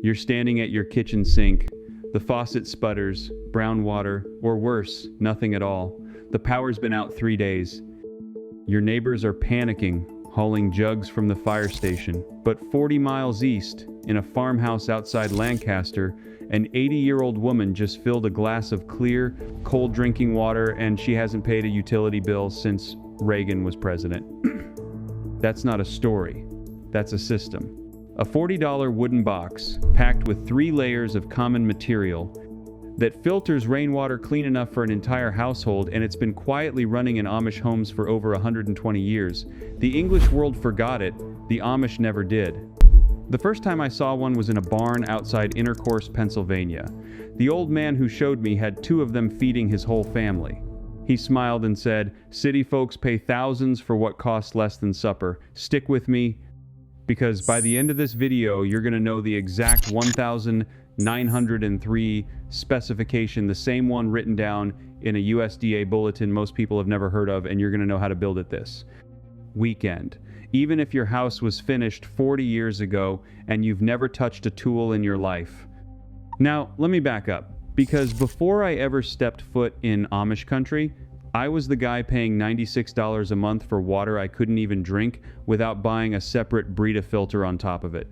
You're standing at your kitchen sink. The faucet sputters, brown water, or worse, nothing at all. The power's been out 3 days. Your neighbors are panicking, hauling jugs from the fire station. But 40 miles east, in a farmhouse outside Lancaster, an 80-year-old woman just filled a glass of clear, cold drinking water, and she hasn't paid a utility bill since Reagan was president. That's not a story. That's a system. A $40 wooden box, packed with 3 layers of common material, that filters rainwater clean enough for an entire household, and it's been quietly running in Amish homes for over 120 years. The English world forgot it, the Amish never did. The first time I saw one was in a barn outside Intercourse, Pennsylvania. The old man who showed me had 2 of them feeding his whole family. He smiled and said, "City folks pay thousands for what costs less than supper. Stick with me, because by the end of this video, you're going to know the exact 1,903 specification, the same one written down in a USDA bulletin most people have never heard of, and you're going to know how to build it this weekend. Even if your house was finished 40 years ago and you've never touched a tool in your life." Now, let me back up, because before I ever stepped foot in Amish country, I was the guy paying $96 a month for water I couldn't even drink without buying a separate Brita filter on top of it.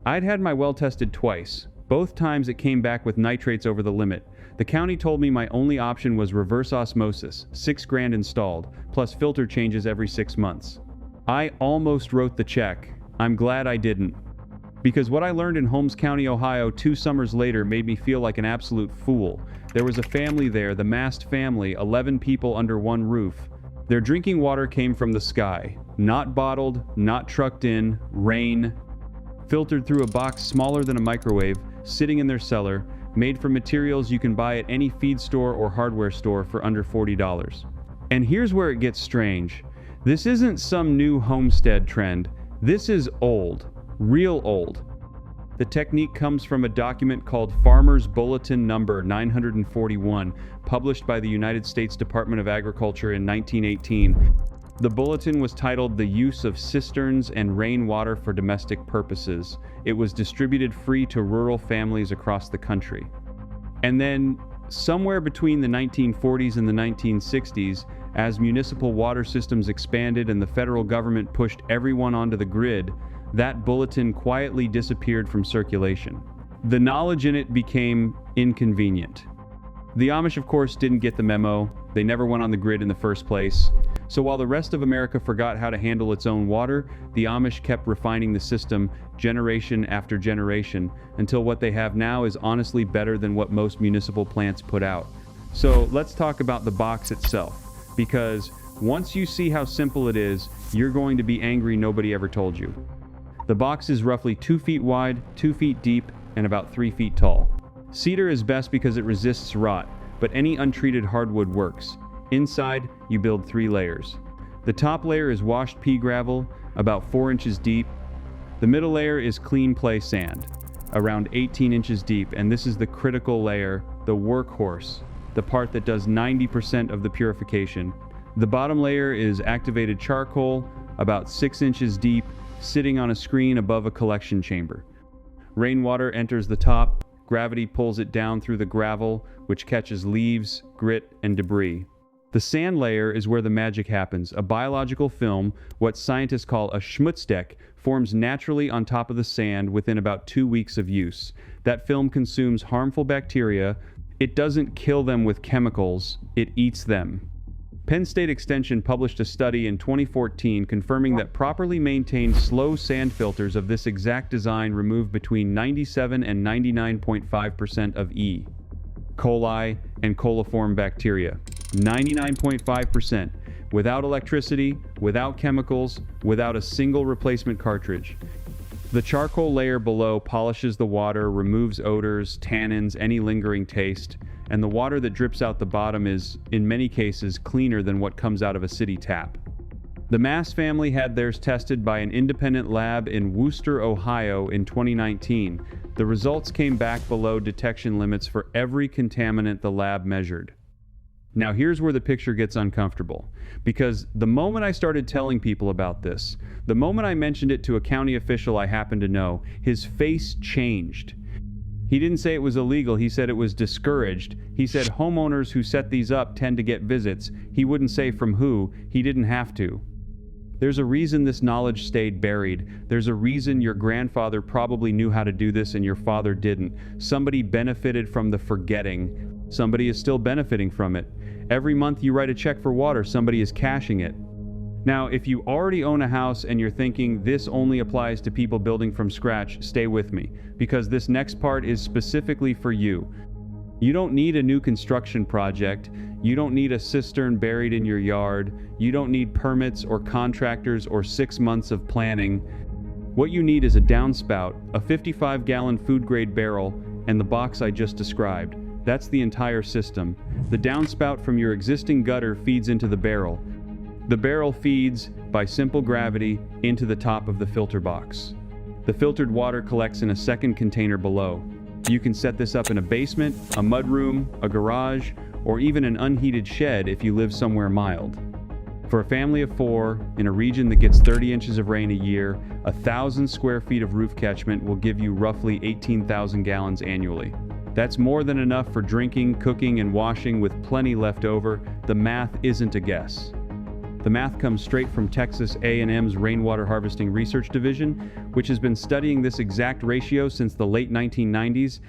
I'd had my well tested twice. Both times it came back with nitrates over the limit. The county told me my only option was reverse osmosis, $6,000 installed, plus filter changes every 6 months. I almost wrote the check. I'm glad I didn't. Because what I learned in Holmes County, Ohio 2 summers later made me feel like an absolute fool. There was a family there, the Mast family, 11 people under one roof. Their drinking water came from the sky. Not bottled, not trucked in, rain. Filtered through a box smaller than a microwave, sitting in their cellar, made from materials you can buy at any feed store or hardware store for under $40. And here's where it gets strange. This isn't some new Homestead trend. This is old. Real old. The technique comes from a document called Farmer's Bulletin Number 941, published by the United States Department of Agriculture in 1918. The bulletin was titled "The Use of Cisterns and Rainwater for Domestic Purposes." It was distributed free to rural families across the country. And then, somewhere between the 1940s and the 1960s, as municipal water systems expanded and the federal government pushed everyone onto the grid, that bulletin quietly disappeared from circulation. The knowledge in it became inconvenient. The Amish, of course, didn't get the memo. They never went on the grid in the first place. So while the rest of America forgot how to handle its own water, the Amish kept refining the system generation after generation until what they have now is honestly better than what most municipal plants put out. So let's talk about the box itself, because once you see how simple it is, you're going to be angry nobody ever told you. The box is roughly 2 feet wide, 2 feet deep, and about 3 feet tall. Cedar is best because it resists rot, but any untreated hardwood works. Inside, you build 3 layers. The top layer is washed pea gravel, about 4 inches deep. The middle layer is clean clay sand, around 18 inches deep, and this is the critical layer, the workhorse, the part that does 90% of the purification. The bottom layer is activated charcoal, about 6 inches deep, sitting on a screen above a collection chamber. Rainwater enters the top, gravity pulls it down through the gravel, which catches leaves, grit, and debris. The sand layer is where the magic happens. A biological film, what scientists call a schmutzdeck, forms naturally on top of the sand within about 2 weeks of use. That film consumes harmful bacteria. It doesn't kill them with chemicals, it eats them. Penn State Extension published a study in 2014 confirming that properly maintained slow sand filters of this exact design remove between 97 and 99.5% of E. coli and coliform bacteria. 99.5%, without electricity, without chemicals, without a single replacement cartridge. The charcoal layer below polishes the water, removes odors, tannins, any lingering taste, and the water that drips out the bottom is, in many cases, cleaner than what comes out of a city tap. The Mast family had theirs tested by an independent lab in Wooster, Ohio in 2019. The results came back below detection limits for every contaminant the lab measured. Now here's where the picture gets uncomfortable, because the moment I started telling people about this, the moment I mentioned it to a county official I happened to know, his face changed. He didn't say it was illegal, he said it was discouraged. He said homeowners who set these up tend to get visits. He wouldn't say from who, he didn't have to. There's a reason this knowledge stayed buried. There's a reason your grandfather probably knew how to do this and your father didn't. Somebody benefited from the forgetting. Somebody is still benefiting from it. Every month you write a check for water, somebody is cashing it. Now, if you already own a house and you're thinking this only applies to people building from scratch, stay with me, because this next part is specifically for you. You don't need a new construction project. You don't need a cistern buried in your yard. You don't need permits or contractors or 6 months of planning. What you need is a downspout, a 55-gallon food-grade barrel, and the box I just described. That's the entire system. The downspout from your existing gutter feeds into the barrel. The barrel feeds, by simple gravity, into the top of the filter box. The filtered water collects in a second container below. You can set this up in a basement, a mudroom, a garage, or even an unheated shed if you live somewhere mild. For a family of 4, in a region that gets 30 inches of rain a year, 1,000 square feet of roof catchment will give you roughly 18,000 gallons annually. That's more than enough for drinking, cooking, and washing with plenty left over. The math isn't a guess. The math comes straight from Texas A&M's Rainwater Harvesting Research Division, which has been studying this exact ratio since the late 1990s.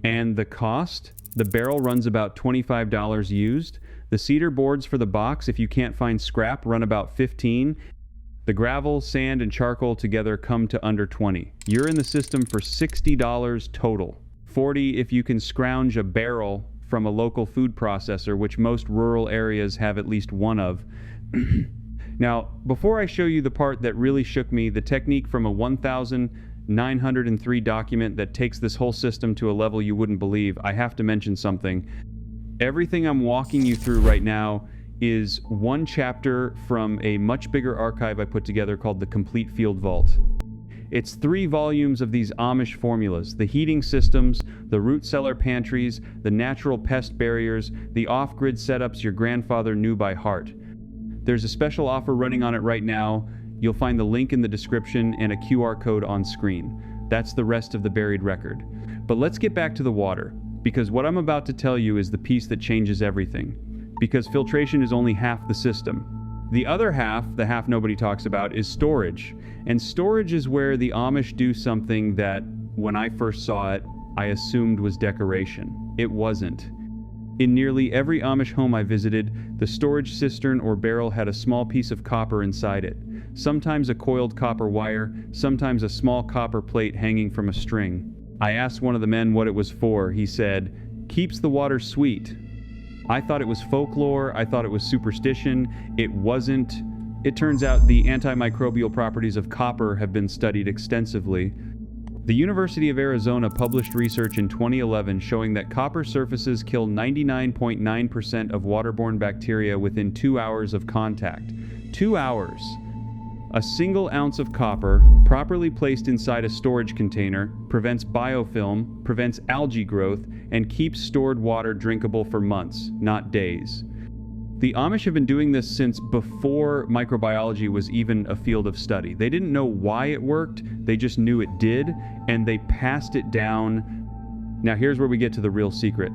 And the cost? The barrel runs about $25 used. The cedar boards for the box, if you can't find scrap, run about $15. The gravel, sand, and charcoal together come to under $20. You're in the system for $60 total. $40 if you can scrounge a barrel from a local food processor, which most rural areas have at least one of. Now, before I show you the part that really shook me, the technique from a 1903 document that takes this whole system to a level you wouldn't believe, I have to mention something. Everything I'm walking you through right now is one chapter from a much bigger archive I put together called the Complete Field Vault. It's 3 volumes of these Amish formulas: the heating systems, the root cellar pantries, the natural pest barriers, the off-grid setups your grandfather knew by heart. There's a special offer running on it right now. You'll find the link in the description and a QR code on screen. That's the rest of the buried record. But let's get back to the water, because what I'm about to tell you is the piece that changes everything. Because filtration is only half the system. The other half, the half nobody talks about, is storage. And storage is where the Amish do something that, when I first saw it, I assumed was decoration. It wasn't. In nearly every Amish home I visited, the storage cistern or barrel had a small piece of copper inside it. Sometimes a coiled copper wire, sometimes a small copper plate hanging from a string. I asked one of the men what it was for. He said, "Keeps the water sweet." I thought it was folklore, I thought it was superstition. It wasn't. It turns out the antimicrobial properties of copper have been studied extensively. The University of Arizona published research in 2011 showing that copper surfaces kill 99.9% of waterborne bacteria within 2 hours of contact. 2 hours! A single ounce of copper, properly placed inside a storage container, prevents biofilm, prevents algae growth, and keeps stored water drinkable for months, not days. The Amish have been doing this since before microbiology was even a field of study. They didn't know why it worked, they just knew it did, and they passed it down. Now here's where we get to the real secret.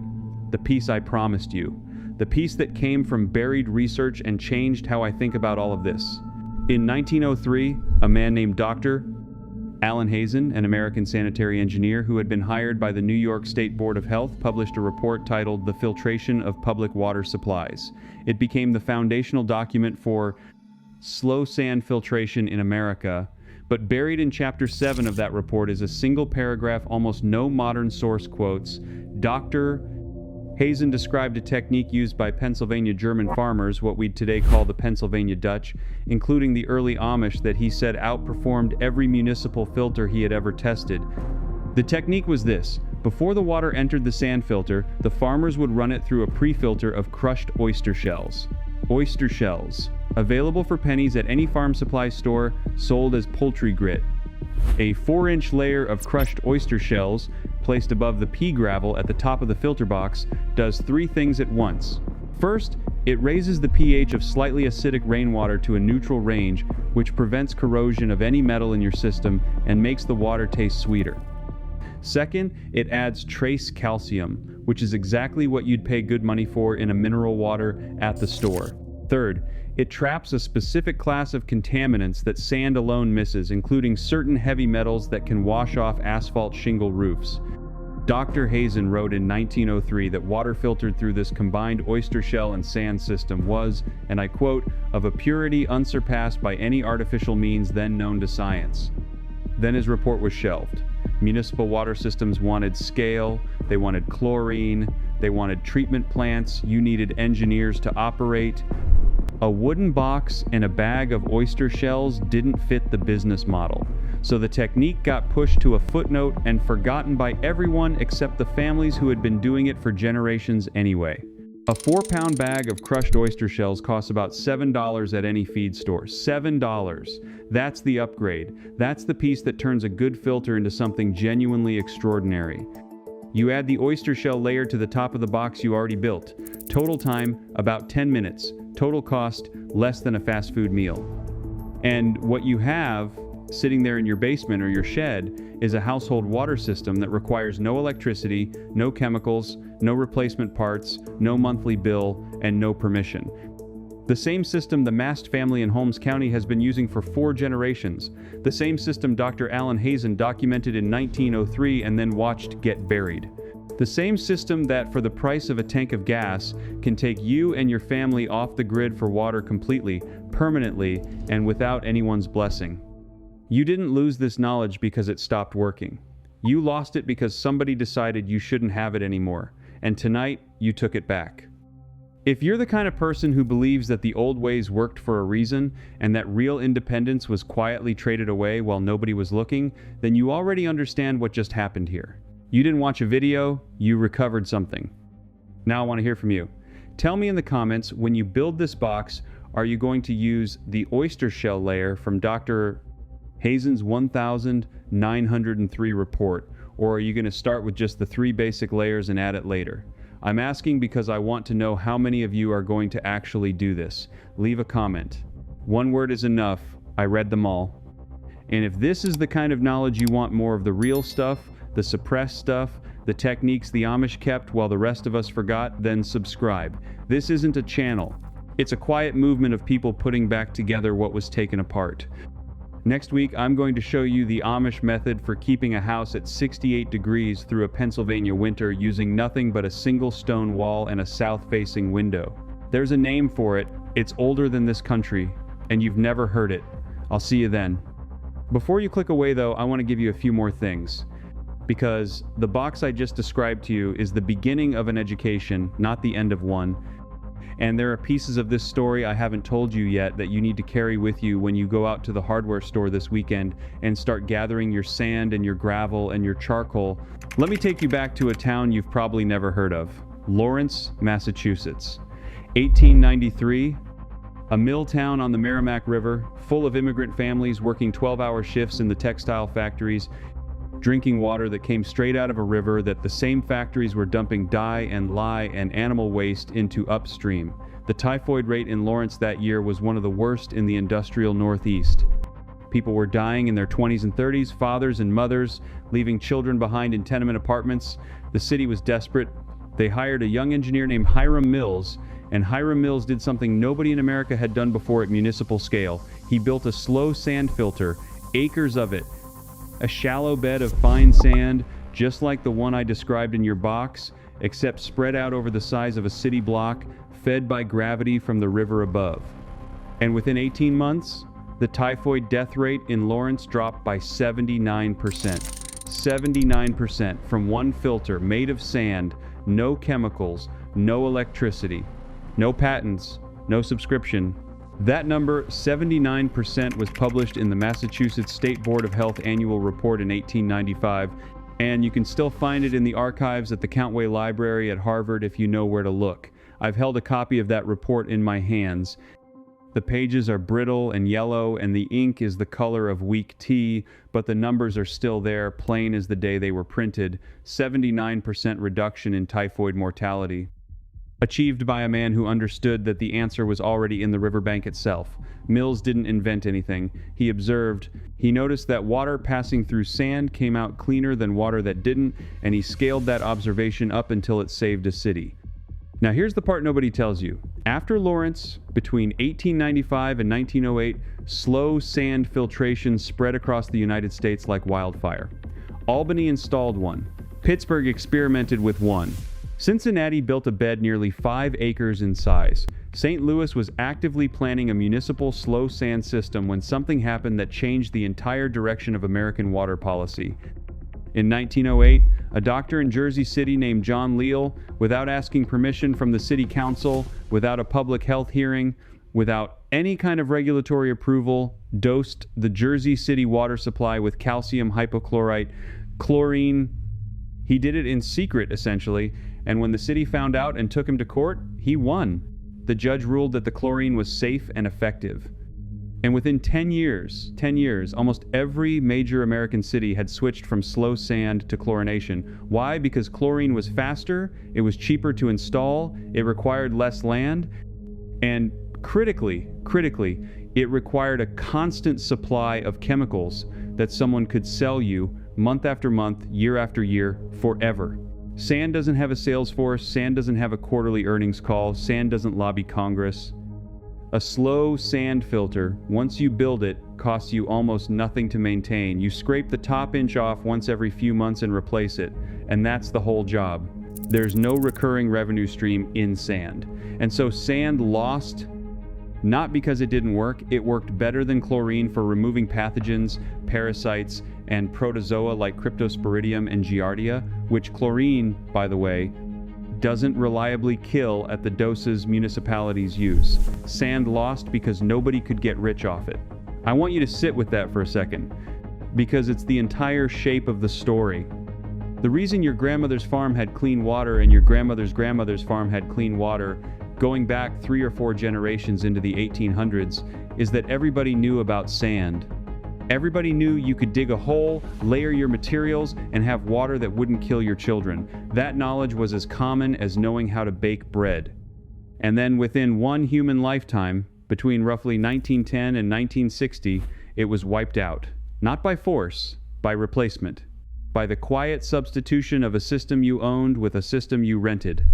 The piece I promised you. The piece that came from buried research and changed how I think about all of this. In 1903, a man named Dr. Alan Hazen, an American sanitary engineer who had been hired by the New York State Board of Health, published a report titled The Filtration of Public Water Supplies. It became the foundational document for slow sand filtration in America, but buried in Chapter 7 of that report is a single paragraph almost no modern source quotes. Dr. Hazen described a technique used by Pennsylvania German farmers, what we'd today call the Pennsylvania Dutch, including the early Amish, that he said outperformed every municipal filter he had ever tested. The technique was this. Before the water entered the sand filter, the farmers would run it through a pre-filter of crushed oyster shells. Oyster shells, available for pennies at any farm supply store, sold as poultry grit. A 4-inch layer of crushed oyster shells, placed above the pea gravel at the top of the filter box, does 3 things at once. First, it raises the pH of slightly acidic rainwater to a neutral range, which prevents corrosion of any metal in your system and makes the water taste sweeter. Second, it adds trace calcium, which is exactly what you'd pay good money for in a mineral water at the store. Third, it traps a specific class of contaminants that sand alone misses, including certain heavy metals that can wash off asphalt shingle roofs. Dr. Hazen wrote in 1903 that water filtered through this combined oyster shell and sand system was, and I quote, of a purity unsurpassed by any artificial means then known to science. Then his report was shelved. Municipal water systems wanted scale, they wanted chlorine, they wanted treatment plants, you needed engineers to operate. A wooden box and a bag of oyster shells didn't fit the business model. So the technique got pushed to a footnote and forgotten by everyone except the families who had been doing it for generations anyway. A 4-pound bag of crushed oyster shells costs about $7 at any feed store. $7. That's the upgrade. That's the piece that turns a good filter into something genuinely extraordinary. You add the oyster shell layer to the top of the box you already built. Total time, about 10 minutes. Total cost, less than a fast food meal. And what you have sitting there in your basement or your shed is a household water system that requires no electricity, no chemicals, no replacement parts, no monthly bill, and no permission. The same system the Mast family in Holmes County has been using for 4 generations. The same system Dr. Alan Hazen documented in 1903 and then watched get buried. The same system that, for the price of a tank of gas, can take you and your family off the grid for water completely, permanently, and without anyone's blessing. You didn't lose this knowledge because it stopped working. You lost it because somebody decided you shouldn't have it anymore, and tonight you took it back. If you're the kind of person who believes that the old ways worked for a reason and that real independence was quietly traded away while nobody was looking, then you already understand what just happened here. You didn't watch a video, you recovered something. Now I want to hear from you. Tell me in the comments, when you build this box, are you going to use the oyster shell layer from Dr. Hazen's 1903 report, or are you going to start with just the 3 basic layers and add it later? I'm asking because I want to know how many of you are going to actually do this. Leave a comment. 1 word is enough. I read them all. And if this is the kind of knowledge you want more of, the real stuff, the suppressed stuff, the techniques the Amish kept while the rest of us forgot, then subscribe. This isn't a channel. It's a quiet movement of people putting back together what was taken apart. Next week, I'm going to show you the Amish method for keeping a house at 68 degrees through a Pennsylvania winter using nothing but a single stone wall and a south-facing window. There's a name for it. It's older than this country, and you've never heard it. I'll see you then. Before you click away, though, I want to give you a few more things. Because the box I just described to you is the beginning of an education, not the end of one. And there are pieces of this story I haven't told you yet that you need to carry with you when you go out to the hardware store this weekend and start gathering your sand and your gravel and your charcoal. Let me take you back to a town you've probably never heard of. Lawrence, Massachusetts. 1893, a mill town on the Merrimack River, full of immigrant families working 12-hour shifts in the textile factories, drinking water that came straight out of a river that the same factories were dumping dye and lye and animal waste into upstream. The typhoid rate in Lawrence that year was one of the worst in the industrial Northeast. People were dying in their 20s and 30s, fathers and mothers, leaving children behind in tenement apartments. The city was desperate. They hired a young engineer named Hiram Mills, and Hiram Mills did something nobody in America had done before at municipal scale. He built a slow sand filter, acres of it, a shallow bed of fine sand, just like the one I described in your box, except spread out over the size of a city block, fed by gravity from the river above. And within 18 months, the typhoid death rate in Lawrence dropped by 79%. 79% from one filter made of sand, no chemicals, no electricity, no patents, no subscription. That number, 79%, was published in the Massachusetts State Board of Health Annual Report in 1895, and you can still find it in the archives at the Countway Library at Harvard if you know where to look. I've held a copy of that report in my hands. The pages are brittle and yellow, and the ink is the color of weak tea, but the numbers are still there, plain as the day they were printed. 79% reduction in typhoid mortality. achieved by a man who understood that the answer was already in the riverbank itself. Mills didn't invent anything. He observed. He noticed that water passing through sand came out cleaner than water that didn't, and he scaled that observation up until it saved a city. Now here's the part nobody tells you. After Lawrence, between 1895 and 1908, slow sand filtration spread across the United States like wildfire. Albany installed one. Pittsburgh experimented with one. Cincinnati built a bed nearly 5 acres in size. St. Louis was actively planning a municipal slow sand system when something happened that changed the entire direction of American water policy. In 1908, a doctor in Jersey City named John Leal, without asking permission from the city council, without a public health hearing, without any kind of regulatory approval, dosed the Jersey City water supply with calcium hypochlorite, chlorine. He did it in secret, essentially, and when the city found out and took him to court, he won. The judge ruled that the chlorine was safe and effective. And within 10 years, almost every major American city had switched from slow sand to chlorination. Why? Because chlorine was faster, it was cheaper to install, it required less land, and critically, it required a constant supply of chemicals that someone could sell you month after month, year after year, forever. Sand doesn't have a sales force, sand doesn't have a quarterly earnings call, sand doesn't lobby Congress. A slow sand filter, once you build it, costs you almost nothing to maintain. You scrape the top inch off once every few months and replace it, and that's the whole job. There's no recurring revenue stream in sand. And so sand lost, not because it didn't work, it worked better than chlorine for removing pathogens, parasites, and protozoa like cryptosporidium and giardia, which chlorine, by the way, doesn't reliably kill at the doses municipalities use. Sand lost because nobody could get rich off it. I want you to sit with that for a second, because it's the entire shape of the story. The reason your grandmother's farm had clean water and your grandmother's grandmother's farm had clean water, going back 3 or 4 generations into the 1800s, is that everybody knew about sand. Everybody knew you could dig a hole, layer your materials, and have water that wouldn't kill your children. That knowledge was as common as knowing how to bake bread. And then within one human lifetime, between roughly 1910 and 1960, it was wiped out. Not by force, by replacement. By the quiet substitution of a system you owned with a system you rented.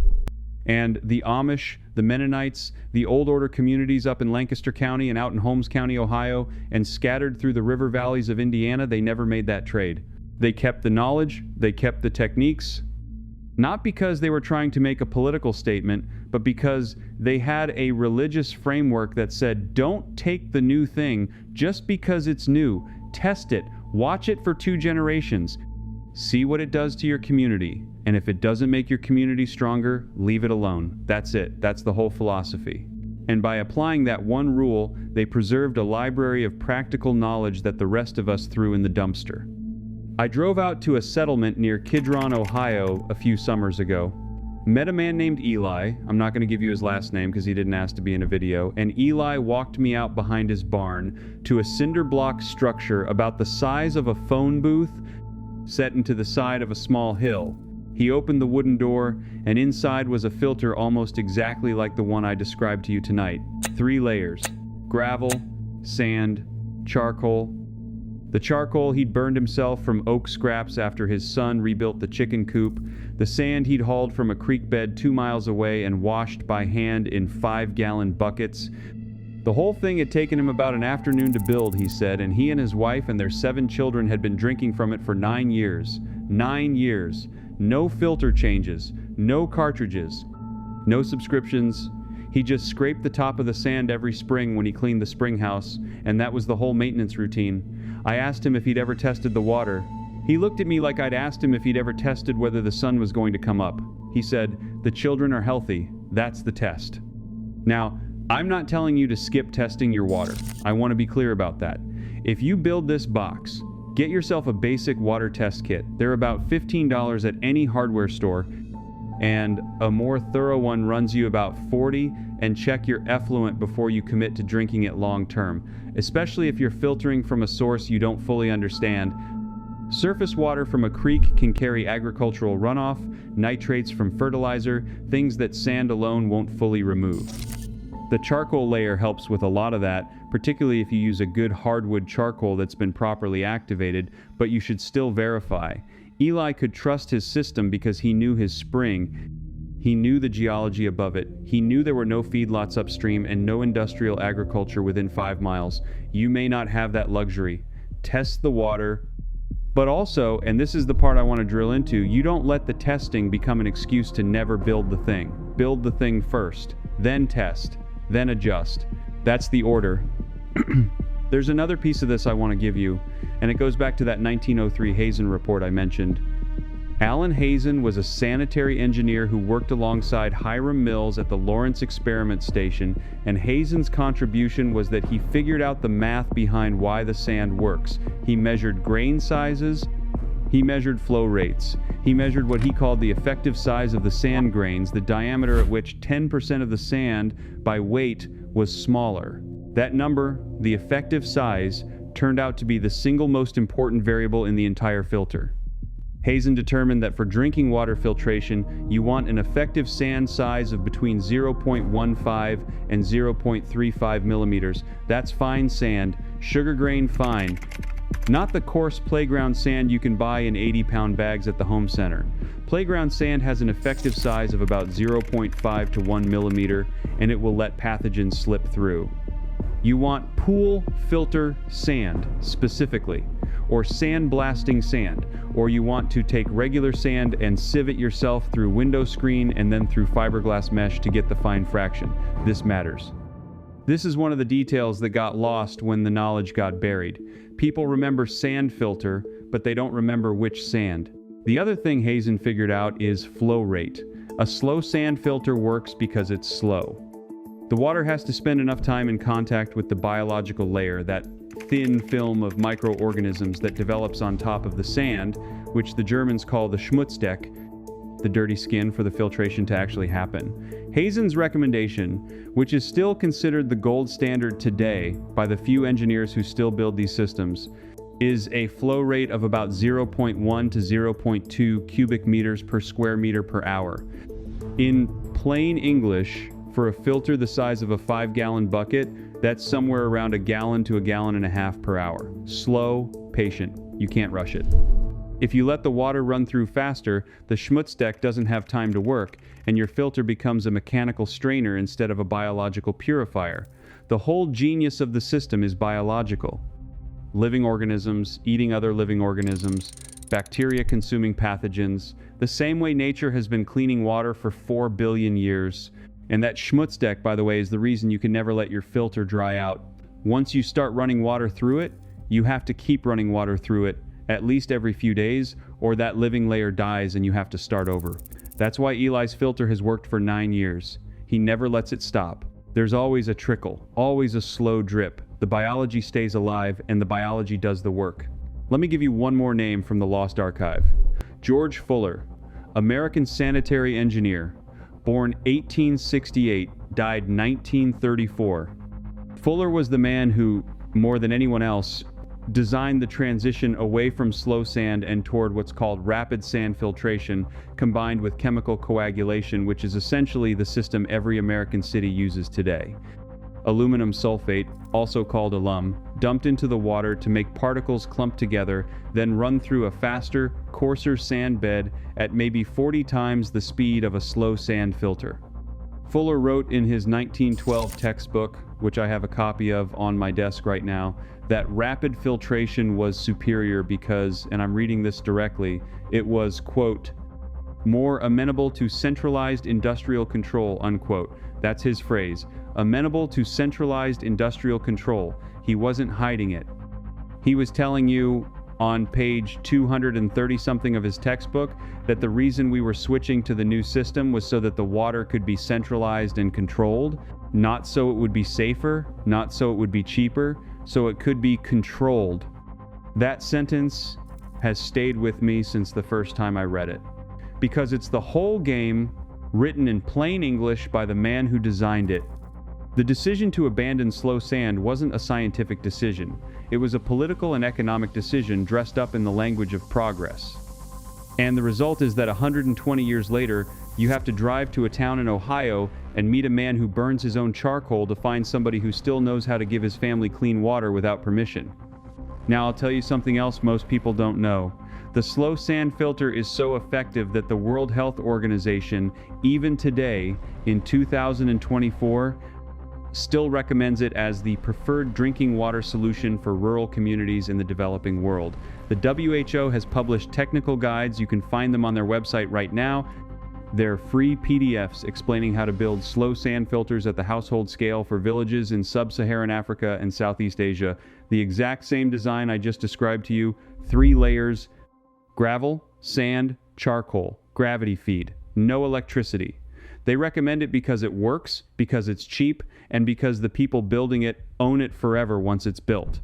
And the Amish, the Mennonites, the Old Order communities up in Lancaster County and out in Holmes County, Ohio, and scattered through the river valleys of Indiana, they never made that trade. They kept the knowledge, they kept the techniques, not because they were trying to make a political statement, but because they had a religious framework that said, don't take the new thing just because it's new. Test it, watch it for 2 generations. See what it does to your community, and if it doesn't make your community stronger, leave it alone. That's it. That's the whole philosophy. And by applying that one rule, they preserved a library of practical knowledge that the rest of us threw in the dumpster. I drove out to a settlement near Kidron, Ohio, a few summers ago. Met a man named Eli. I'm not going to give you his last name because he didn't ask to be in a video. And Eli walked me out behind his barn to a cinder block structure about the size of a phone booth set into the side of a small hill. He opened the wooden door, and inside was a filter almost exactly like the one I described to you tonight. 3 layers: gravel, sand, charcoal. The charcoal he'd burned himself from oak scraps after his son rebuilt the chicken coop. The sand he'd hauled from a creek bed 2 miles away and washed by hand in 5-gallon buckets. The whole thing had taken him about an afternoon to build, he said, and he and his wife and their 7 children had been drinking from it for 9 years. 9 years. No filter changes, no cartridges, no subscriptions. He just scraped the top of the sand every spring when he cleaned the spring house, and that was the whole maintenance routine. I asked him if he'd ever tested the water. He looked at me like I'd asked him if he'd ever tested whether the sun was going to come up. He said, "The children are healthy. That's the test." Now, I'm not telling you to skip testing your water. I want to be clear about that. If you build this box, get yourself a basic water test kit. They're about $15 at any hardware store, and a more thorough one runs you about $40, and check your effluent before you commit to drinking it long term, especially if you're filtering from a source you don't fully understand. Surface water from a creek can carry agricultural runoff, nitrates from fertilizer, things that sand alone won't fully remove. The charcoal layer helps with a lot of that, particularly if you use a good hardwood charcoal that's been properly activated, but you should still verify. Eli could trust his system because he knew his spring. He knew the geology above it. He knew there were no feedlots upstream and no industrial agriculture within 5 miles. You may not have that luxury. Test the water. But also, and this is the part I want to drill into, you don't let the testing become an excuse to never build the thing. Build the thing first, then test, then adjust. That's the order. There's another piece of this I want to give you, and it goes back to that 1903 Hazen report I mentioned. Alan Hazen was a sanitary engineer who worked alongside Hiram Mills at the Lawrence Experiment Station, and Hazen's contribution was that he figured out the math behind why the sand works. He measured grain sizes, he measured flow rates, he measured what he called the effective size of the sand grains, the diameter at which 10% of the sand by weight was smaller. That number, the effective size, turned out to be the single most important variable in the entire filter. Hazen determined that for drinking water filtration, you want an effective sand size of between 0.15 and 0.35 millimeters. That's fine sand, sugar grain fine. Not the coarse playground sand you can buy in 80-pound bags at the home center. Playground sand has an effective size of about 0.5 to 1 millimeter, and it will let pathogens slip through. You want pool filter sand, specifically, or sand-blasting sand, or you want to take regular sand and sieve it yourself through window screen and then through fiberglass mesh to get the fine fraction. This matters. This is one of the details that got lost when the knowledge got buried. People remember sand filter, but they don't remember which sand. The other thing Hazen figured out is flow rate. A slow sand filter works because it's slow. The water has to spend enough time in contact with the biological layer, that thin film of microorganisms that develops on top of the sand, which the Germans call the Schmutzdeck, the dirty skin, for the filtration to actually happen. Hazen's recommendation, which is still considered the gold standard today by the few engineers who still build these systems, is a flow rate of about 0.1 to 0.2 cubic meters per square meter per hour. In plain English, for a filter the size of a 5-gallon bucket, that's somewhere around 1 gallon to 1.5 gallons per hour. Slow, patient. You can't rush it. If you let the water run through faster, the Schmutzdeck doesn't have time to work, and your filter becomes a mechanical strainer instead of a biological purifier. The whole genius of the system is biological. Living organisms, eating other living organisms, bacteria consuming pathogens, the same way nature has been cleaning water for 4 billion years. And that Schmutzdeck, by the way, is the reason you can never let your filter dry out. Once you start running water through it, you have to keep running water through it at least every few days, or that living layer dies and you have to start over. That's why Eli's filter has worked for 9 years. He never lets it stop. There's always a trickle, always a slow drip. The biology stays alive and the biology does the work. Let me give you one more name from the Lost Archive. George Fuller, American sanitary engineer. Born 1868, died 1934. Fuller was the man who, more than anyone else, designed the transition away from slow sand and toward what's called rapid sand filtration, combined with chemical coagulation, which is essentially the system every American city uses today. Aluminum sulfate, also called alum, dumped into the water to make particles clump together, then run through a faster, coarser sand bed at maybe 40 times the speed of a slow sand filter. Fuller wrote in his 1912 textbook, which I have a copy of on my desk right now, that rapid filtration was superior because, and I'm reading this directly, it was, quote, more amenable to centralized industrial control, unquote. That's his phrase. Amenable to centralized industrial control. He wasn't hiding it. He was telling you on page 230-something of his textbook that the reason we were switching to the new system was so that the water could be centralized and controlled, not so it would be safer, not so it would be cheaper, so it could be controlled. That sentence has stayed with me since the first time I read it, because it's the whole game written in plain English by the man who designed it. The decision to abandon slow sand wasn't a scientific decision. It was a political and economic decision dressed up in the language of progress. And the result is that 120 years later, you have to drive to a town in Ohio and meet a man who burns his own charcoal to find somebody who still knows how to give his family clean water without permission. Now I'll tell you something else most people don't know. The slow sand filter is so effective that the World Health Organization, even today, in 2024, still recommends it as the preferred drinking water solution for rural communities in the developing world. The WHO has published technical guides. You can find them on their website right now. They're free PDFs explaining how to build slow sand filters at the household scale for villages in sub-Saharan Africa and Southeast Asia. The exact same design I just described to you, 3 layers, gravel, sand, charcoal, gravity feed, no electricity. They recommend it because it works, because it's cheap, and because the people building it own it forever once it's built.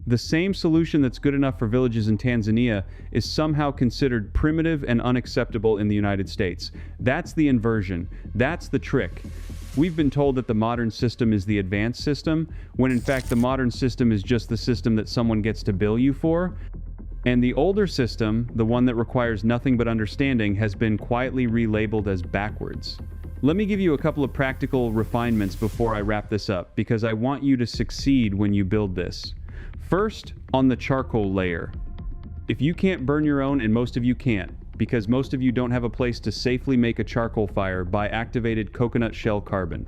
The same solution that's good enough for villages in Tanzania is somehow considered primitive and unacceptable in the United States. That's the inversion. That's the trick. We've been told that the modern system is the advanced system, when in fact the modern system is just the system that someone gets to bill you for. And the older system, the one that requires nothing but understanding, has been quietly relabeled as backwards. Let me give you a couple of practical refinements before I wrap this up, because I want you to succeed when you build this. First, on the charcoal layer. If you can't burn your own, and most of you can't, because most of you don't have a place to safely make a charcoal fire, buy activated coconut shell carbon.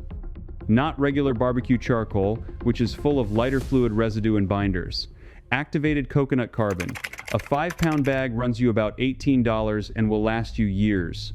Not regular barbecue charcoal, which is full of lighter fluid residue and binders. Activated coconut carbon. A 5-pound bag runs you about $18 and will last you years.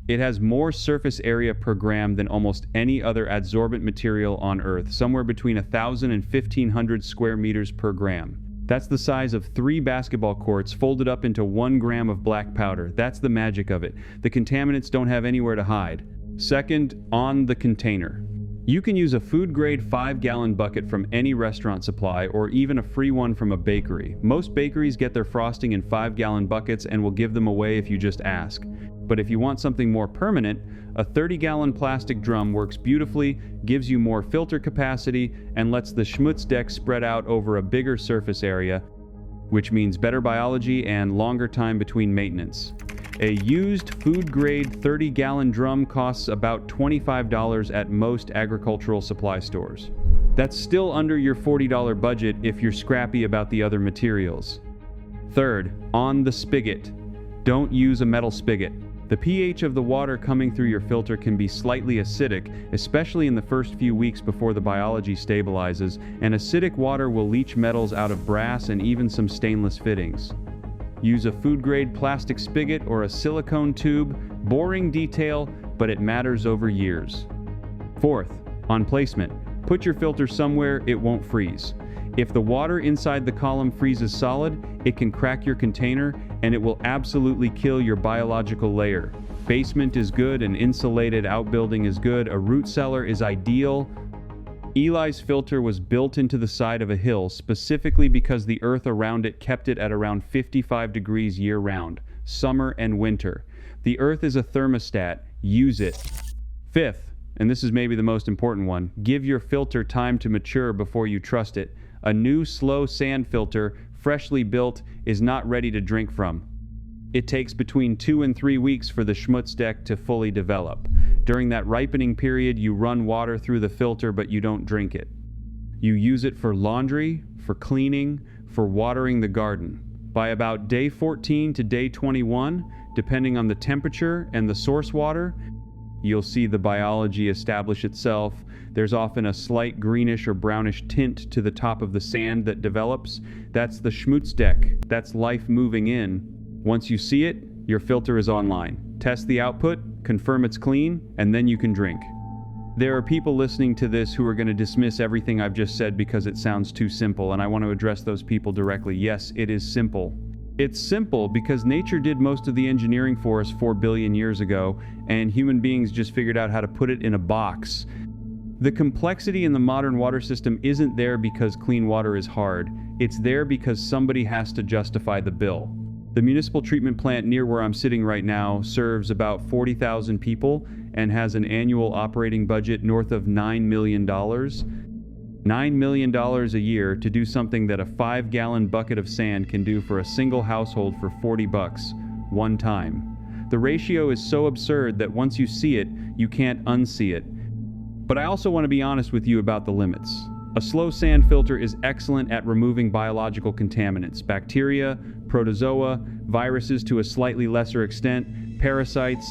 It has more surface area per gram than almost any other adsorbent material on Earth, somewhere between 1,000 and 1,500 square meters per gram. That's the size of 3 basketball courts folded up into 1 gram of black powder. That's the magic of it. The contaminants don't have anywhere to hide. Second, on the container. You can use a food-grade 5-gallon bucket from any restaurant supply, or even a free one from a bakery. Most bakeries get their frosting in 5-gallon buckets and will give them away if you just ask. But if you want something more permanent, a 30-gallon plastic drum works beautifully, gives you more filter capacity, and lets the schmutz deck spread out over a bigger surface area, which means better biology and longer time between maintenance. A used food-grade 30-gallon drum costs about $25 at most agricultural supply stores. That's still under your $40 budget if you're scrappy about the other materials. Third, on the spigot. Don't use a metal spigot. The pH of the water coming through your filter can be slightly acidic, especially in the first few weeks before the biology stabilizes, and acidic water will leach metals out of brass and even some stainless fittings. Use a food-grade plastic spigot or a silicone tube. Boring detail, but it matters over years. Fourth, on placement. Put your filter somewhere it won't freeze. If the water inside the column freezes solid, it can crack your container, and it will absolutely kill your biological layer. Basement is good, an insulated outbuilding is good, a root cellar is ideal. Eli's filter was built into the side of a hill specifically because the earth around it kept it at around 55 degrees year-round, summer and winter. The earth is a thermostat. Use it. Fifth, and this is maybe the most important one, give your filter time to mature before you trust it. A new slow sand filter, freshly built, is not ready to drink from. It takes between 2 and 3 weeks for the schmutz deck to fully develop. During that ripening period, you run water through the filter, but you don't drink it. You use it for laundry, for cleaning, for watering the garden. By about day 14 to day 21, depending on the temperature and the source water, you'll see the biology establish itself. There's often a slight greenish or brownish tint to the top of the sand that develops. That's the schmutz deck. That's life moving in. Once you see it, your filter is online. Test the output, confirm it's clean, and then you can drink. There are people listening to this who are going to dismiss everything I've just said because it sounds too simple, and I want to address those people directly. Yes, it is simple. It's simple because nature did most of the engineering for us 4 billion years ago, and human beings just figured out how to put it in a box. The complexity in the modern water system isn't there because clean water is hard. It's there because somebody has to justify the bill. The municipal treatment plant near where I'm sitting right now serves about 40,000 people and has an annual operating budget north of $9 million. $9 million a year to do something that a 5-gallon bucket of sand can do for a single household for $40 one time. The ratio is so absurd that once you see it, you can't unsee it. But I also want to be honest with you about the limits. A slow sand filter is excellent at removing biological contaminants, bacteria, protozoa, viruses to a slightly lesser extent, parasites.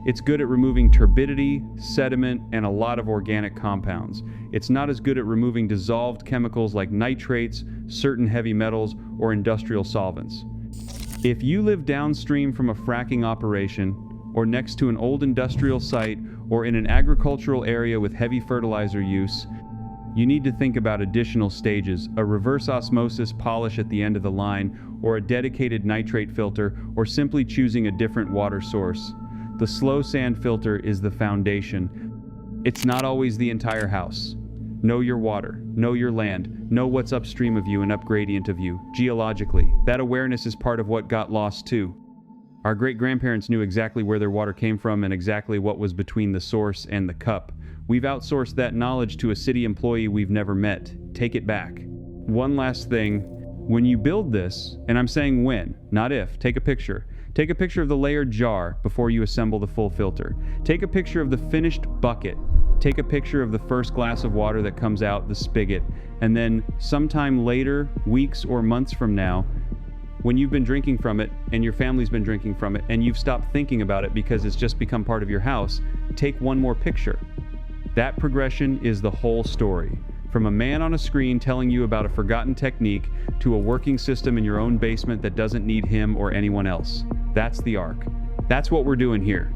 It's good at removing turbidity, sediment, and a lot of organic compounds. It's not as good at removing dissolved chemicals like nitrates, certain heavy metals, or industrial solvents. If you live downstream from a fracking operation, or next to an old industrial site, or in an agricultural area with heavy fertilizer use, you need to think about additional stages, a reverse osmosis polish at the end of the line, or a dedicated nitrate filter, or simply choosing a different water source. The slow sand filter is the foundation. It's not always the entire house. Know your water, know your land, know what's upstream of you and up gradient of you, geologically. That awareness is part of what got lost too. Our great-grandparents knew exactly where their water came from and exactly what was between the source and the cup. We've outsourced that knowledge to a city employee we've never met. Take it back. One last thing. When you build this, and I'm saying when, not if, take a picture. Take a picture of the layered jar before you assemble the full filter. Take a picture of the finished bucket. Take a picture of the first glass of water that comes out the spigot. And then sometime later, weeks or months from now, when you've been drinking from it and your family's been drinking from it and you've stopped thinking about it because it's just become part of your house, take one more picture. That progression is the whole story. From a man on a screen telling you about a forgotten technique to a working system in your own basement that doesn't need him or anyone else. That's the arc. That's what we're doing here.